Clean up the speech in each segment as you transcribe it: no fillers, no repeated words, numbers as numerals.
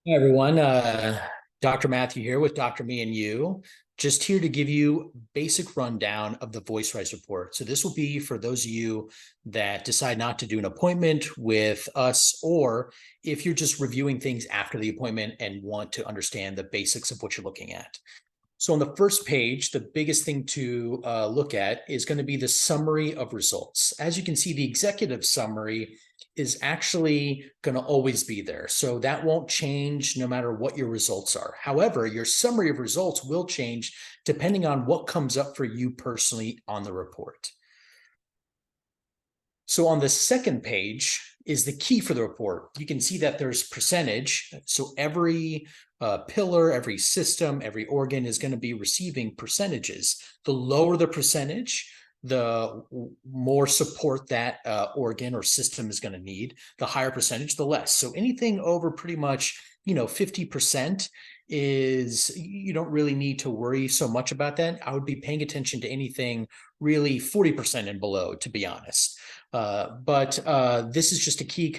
Hi, everyone. Dr. Matthew here with Dr. Me and You. Just here to give you basic rundown of the VoiceWise report. So this will be for those of you that decide not to do an appointment with us, or if you're just reviewing things after the appointment and want to understand the basics of what you're looking at. So on the first page, the biggest thing to look at is going to be the summary of results. As you can see, the executive summary is actually going to always be there. So that won't change no matter what your results are. However, your summary of results will change depending on what comes up for you personally on the report. So on the second page is the key for the report. You can see that there's percentage. So every pillar, every system, every organ is going to be receiving percentages. The lower the percentage, the more support that organ or system is going to need. The higher percentage, the less. So anything over pretty much 50% is, you don't really need to worry so much about that. I would be paying attention to anything really 40% and below, to be honest. But this is just a key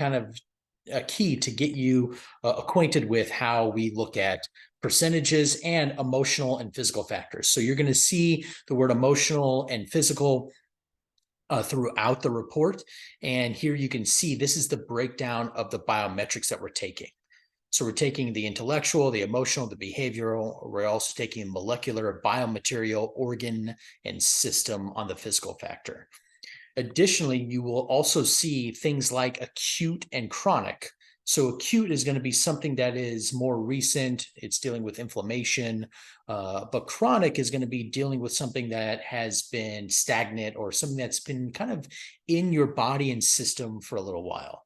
to get you acquainted with how we look at percentages and emotional and physical factors. So you're going to see the word emotional and physical throughout the report. And here you can see this is the breakdown of the biometrics that we're taking. So we're taking the intellectual, the emotional, the behavioral. We're also taking molecular, biomaterial, organ, and system on the physical factor. Additionally, you will also see things like acute and chronic. So acute is going to be something that is more recent. It's dealing with inflammation, but chronic is going to be dealing with something that has been stagnant or something that's been kind of in your body and system for a little while.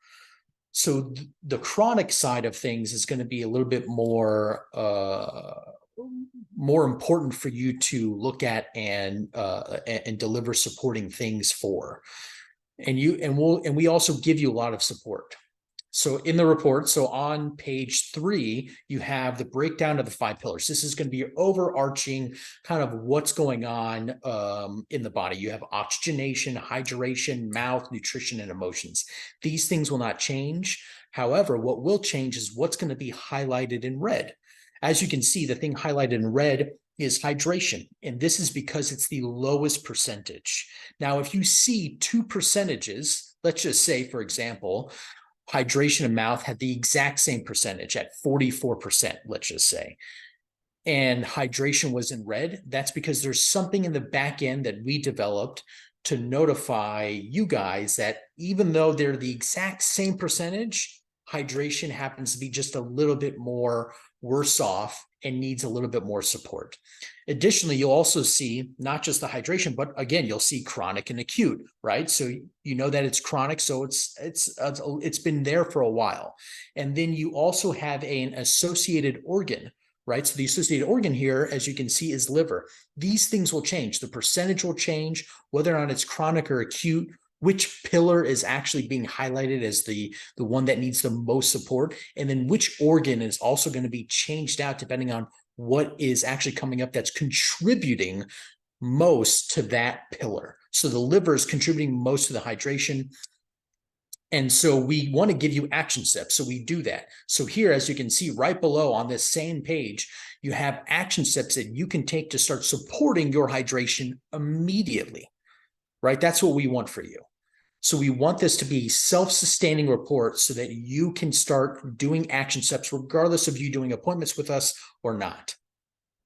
So the chronic side of things is going to be a little bit more important for you to look at and deliver supporting things for. And we also give you a lot of support. So in the report, so on page 3, you have the breakdown of the 5 pillars. This is going to be your overarching kind of what's going on in the body. You have oxygenation, hydration, mouth, nutrition, and emotions. These things will not change. However, what will change is what's going to be highlighted in red. As you can see, the thing highlighted in red is hydration, and this is because it's the lowest percentage. Now, if you see 2 percentages, let's just say, for example, hydration and mouth had the exact same percentage at 44%, let's just say, and hydration was in red, that's because there's something in the back end that we developed to notify you guys that even though they're the exact same percentage, hydration happens to be just a little bit more worse off and needs a little bit more support. Additionally, you'll also see not just the hydration, but again, you'll see chronic and acute, right? So you know that it's chronic, so it's been there for a while. And then you also have an associated organ, right? So the associated organ here, as you can see, is liver. These things will change. The percentage will change, whether or not it's chronic or acute, which pillar is actually being highlighted as the one that needs the most support, and then which organ is also going to be changed out depending on what is actually coming up that's contributing most to that pillar. So the liver is contributing most to the hydration. And so we want to give you action steps. So we do that. So here, as you can see right below on this same page, you have action steps that you can take to start supporting your hydration immediately, right? That's what we want for you. So we want this to be self-sustaining reports so that you can start doing action steps regardless of you doing appointments with us or not.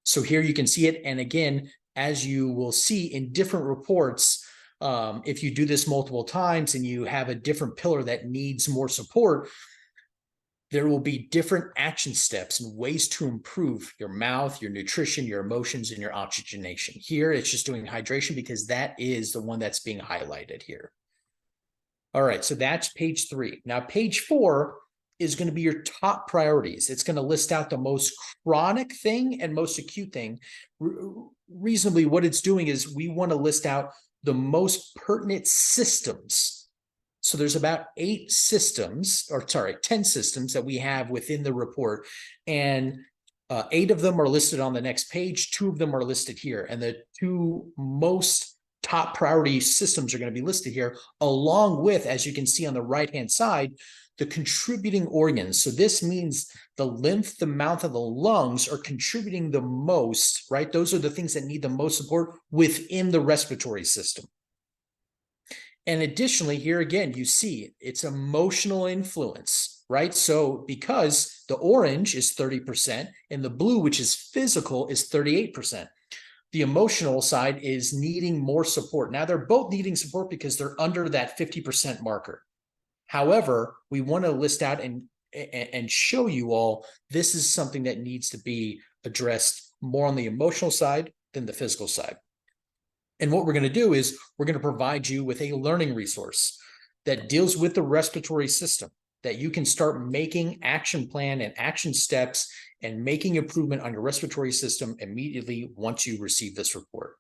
So here you can see it. And again, as you will see in different reports, if you do this multiple times and you have a different pillar that needs more support, there will be different action steps and ways to improve your mouth, your nutrition, your emotions, and your oxygenation. Here, it's just doing hydration because that is the one that's being highlighted here. All right, so that's page 3. Now, page 4 is going to be your top priorities. It's going to list out the most chronic thing and most acute thing. Reasonably, what it's doing is we want to list out the most pertinent systems. So there's about 10 systems that we have within the report, and 8 of them are listed on the next page. 2 of them are listed here, and the 2 most top priority systems are going to be listed here, along with, as you can see on the right-hand side, the contributing organs. So this means the lymph, the mouth, and the lungs are contributing the most, right? Those are the things that need the most support within the respiratory system. And additionally, here again, you see it's emotional influence, right? So because the orange is 30% and the blue, which is physical, is 38%. The emotional side is needing more support. Now, they're both needing support because they're under that 50% marker. However, we want to list out and show you all this is something that needs to be addressed more on the emotional side than the physical side. And what we're going to do is we're going to provide you with a learning resource that deals with the respiratory system, that you can start making action plan and action steps and making improvement on your respiratory system immediately once you receive this report.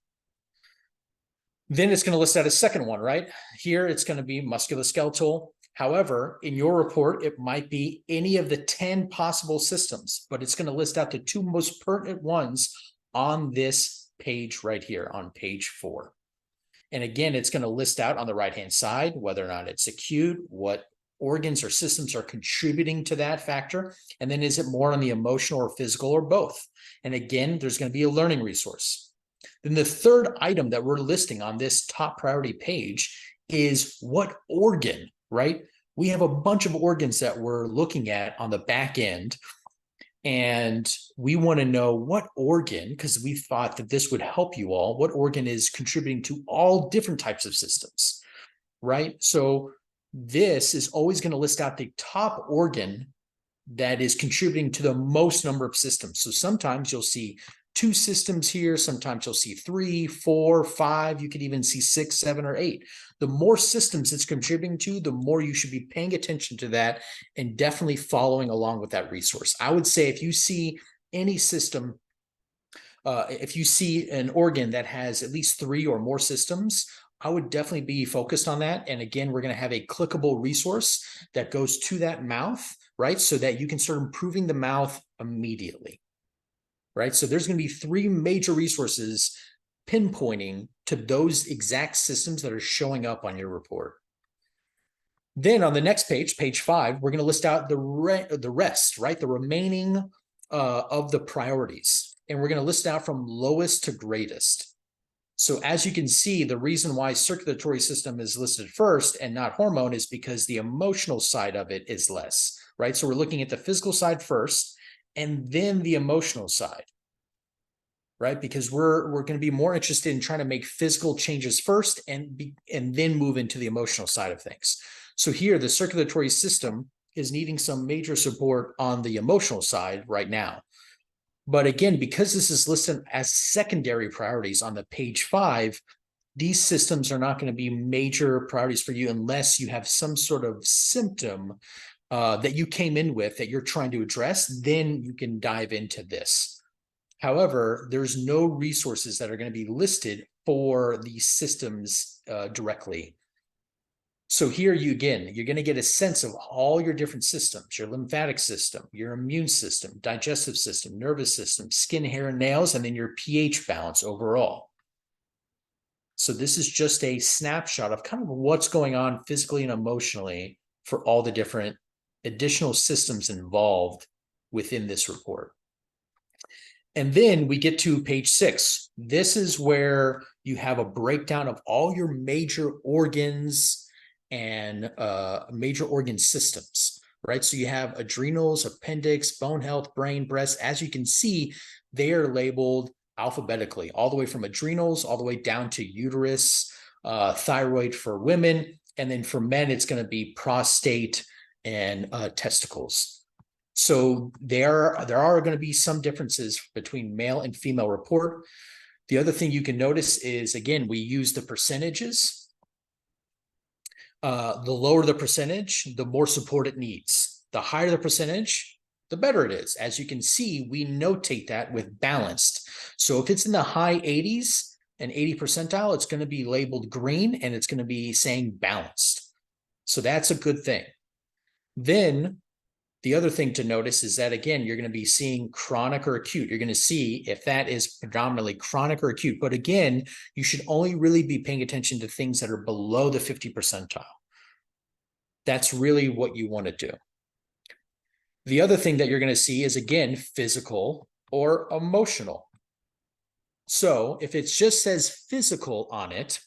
Then it's going to list out a second one, right? Here it's going to be musculoskeletal. However, in your report, it might be any of the 10 possible systems, but it's going to list out the 2 most pertinent ones on this page right here on page 4. And again, it's going to list out on the right-hand side whether or not it's acute, what organs or systems are contributing to that factor, and then is it more on the emotional or physical or both? And again, there's going to be a learning resource. Then the third item that we're listing on this top priority page is what organ, right? We have a bunch of organs that we're looking at on the back end, and we want to know what organ, because we thought that this would help you all, what organ is contributing to all different types of systems, right? So this is always going to list out the top organ that is contributing to the most number of systems. So sometimes you'll see 2 systems here, sometimes you'll see 3, 4, 5, you could even see 6, 7, or 8. The more systems it's contributing to, the more you should be paying attention to that and definitely following along with that resource. I would say if you see any system, if you see an organ that has at least 3 or more systems, I would definitely be focused on that. And again, we're going to have a clickable resource that goes to that mouth, right? So that you can start improving the mouth immediately, right? So there's going to be 3 major resources pinpointing to those exact systems that are showing up on your report. Then on the next page, page 5, we're going to list out the rest, right? The remaining of the priorities. And we're going to list out from lowest to greatest. So as you can see, the reason why circulatory system is listed first and not hormone is because the emotional side of it is less, right? So we're looking at the physical side first and then the emotional side, right? Because we're going to be more interested in trying to make physical changes first and then move into the emotional side of things. So here, the circulatory system is needing some major support on the emotional side right now. But again, because this is listed as secondary priorities on the page 5, these systems are not going to be major priorities for you unless you have some sort of symptom that you came in with that you're trying to address. Then you can dive into this. However, there's no resources that are going to be listed for these systems directly. So here you're going to get a sense of all your different systems, your lymphatic system, your immune system, digestive system, nervous system, skin, hair, and nails, and then your pH balance overall. So this is just a snapshot of kind of what's going on physically and emotionally for all the different additional systems involved within this report. And then we get to page 6. This is where you have a breakdown of all your major organs and major organ systems, right? So you have adrenals, appendix, bone health, brain, breast. As you can see, they are labeled alphabetically, all the way from adrenals, all the way down to uterus, thyroid for women. And then for men, it's going to be prostate and testicles. So there are going to be some differences between male and female report. The other thing you can notice is, again, we use the percentages. The lower the percentage, the more support it needs. The higher the percentage, the better it is. As you can see, we notate that with balanced. So if it's in the high 80s and 80 percentile, it's going to be labeled green and it's going to be saying balanced. So that's a good thing. Then The other thing to notice is that, again, you're going to be seeing chronic or acute. You're going to see if that is predominantly chronic or acute. But again, you should only really be paying attention to things that are below the 50 percentile. That's really what you want to do. The other thing that you're going to see is, again, physical or emotional. So if it just says physical on it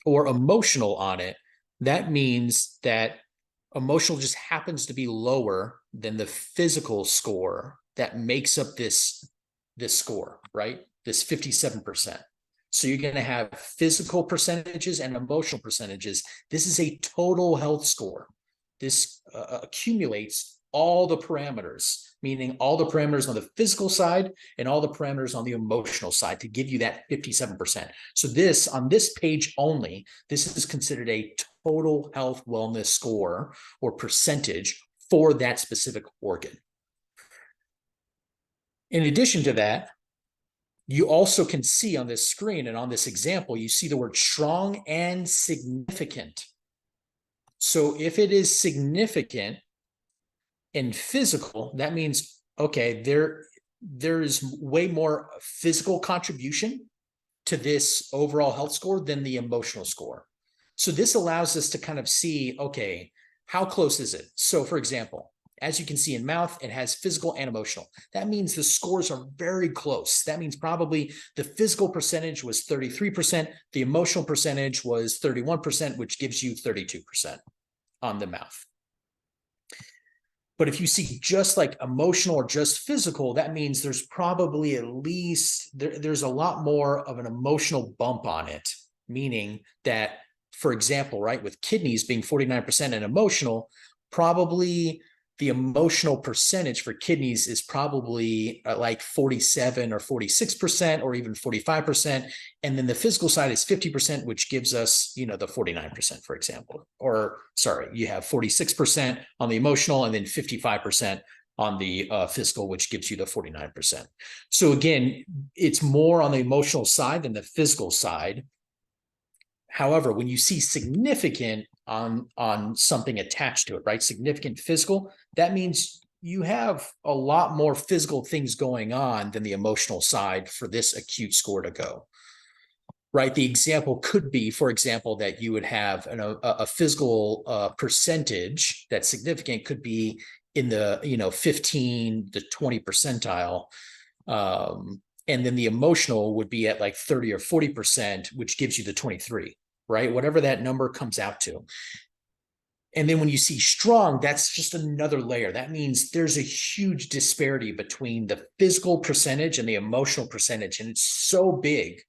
or emotional on it, that means that emotional just happens to be lower than the physical score that makes up this score, right? This 57%. So you're going to have physical percentages and emotional percentages. This is a total health score. This accumulates all the parameters, meaning all the parameters on the physical side and all the parameters on the emotional side to give you that 57%. So this, on this page only, this is considered a total health wellness score or percentage for that specific organ. In addition to that, you also can see on this screen and on this example, you see the word strong and significant. So if it is significant and physical, that means, okay, there is way more physical contribution to this overall health score than the emotional score. So this allows us to kind of see, okay, how close is it? So for example, as you can see in mouth, it has physical and emotional. That means the scores are very close. That means probably the physical percentage was 33%, the emotional percentage was 31%, which gives you 32% on the mouth. But if you see just like emotional or just physical, that means there's probably at least, there's a lot more of an emotional bump on it, meaning that, for example, right, with kidneys being 49% and emotional, probably the emotional percentage for kidneys is probably like 47 or 46% or even 45%. And then the physical side is 50%, which gives us, you know, the 49%, for example. Or sorry, you have 46% on the emotional and then 55% on the physical, which gives you the 49%. So again, it's more on the emotional side than the physical side. However, when you see significant on something attached to it, right? Significant physical, that means you have a lot more physical things going on than the emotional side for this acute score to go, right? The example could be, for example, that you would have a physical percentage that's significant could be in the, 15 to 20 percentile. And then the emotional would be at like 30 or 40%, which gives you the 23, right? Whatever that number comes out to. And then when you see strong, that's just another layer. That means there's a huge disparity between the physical percentage and the emotional percentage. And it's so big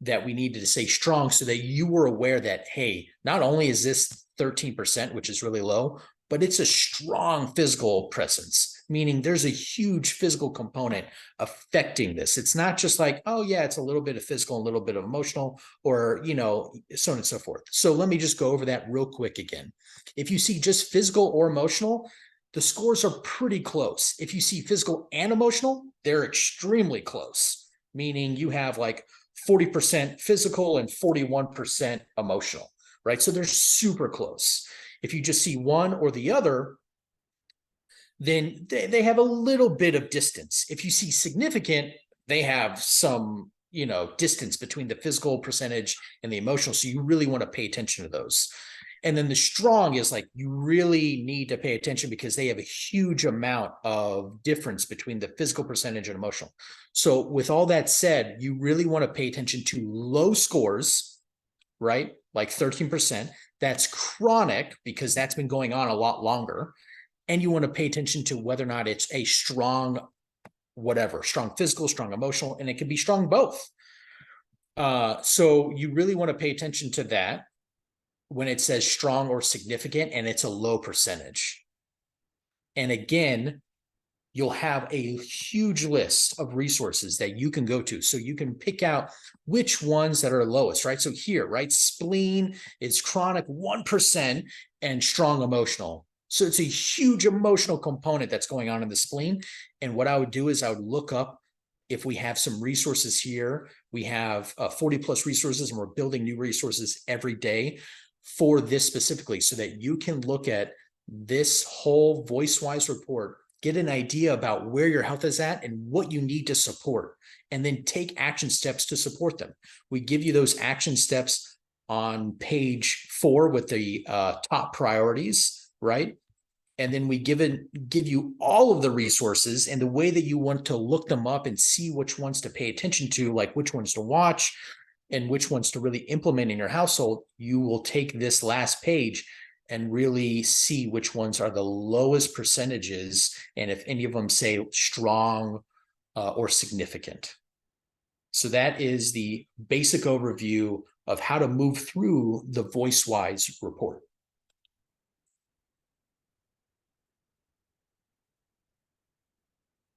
that we needed to say strong so that you were aware that, hey, not only is this 13%, which is really low, but it's a strong physical presence, meaning there's a huge physical component affecting this. It's not just like, oh yeah, it's a little bit of physical, a little bit of emotional, or, so on and so forth. So let me just go over that real quick again. If you see just physical or emotional, the scores are pretty close. If you see physical and emotional, they're extremely close, meaning you have like 40% physical and 41% emotional, right? So they're super close. If you just see one or the other, then they have a little bit of distance. If you see significant, they have some, distance between the physical percentage and the emotional. So you really want to pay attention to those. And then the strong is like, you really need to pay attention because they have a huge amount of difference between the physical percentage and emotional. So with all that said, you really want to pay attention to low scores, right? Like 13%. That's chronic because that's been going on a lot longer. And you want to pay attention to whether or not it's a strong, whatever, strong physical, strong emotional, and it can be strong both. So you really want to pay attention to that when it says strong or significant and it's a low percentage. And again, you'll have a huge list of resources that you can go to. So you can pick out which ones that are lowest, right? So here, right, spleen is chronic 1% and strong emotional. So it's a huge emotional component that's going on in the spleen. And what I would do is I would look up if we have some resources here. We have 40 plus resources and we're building new resources every day for this specifically so that you can look at this whole VoiceWise report, get an idea about where your health is at and what you need to support, and then take action steps to support them. We give you those action steps on page 4 with the top priorities, right? And then we give you all of the resources and the way that you want to look them up and see which ones to pay attention to, like which ones to watch and which ones to really implement in your household. You will take this last page and really see which ones are the lowest percentages, and if any of them say strong or significant. So that is the basic overview of how to move through the VoiceWise report.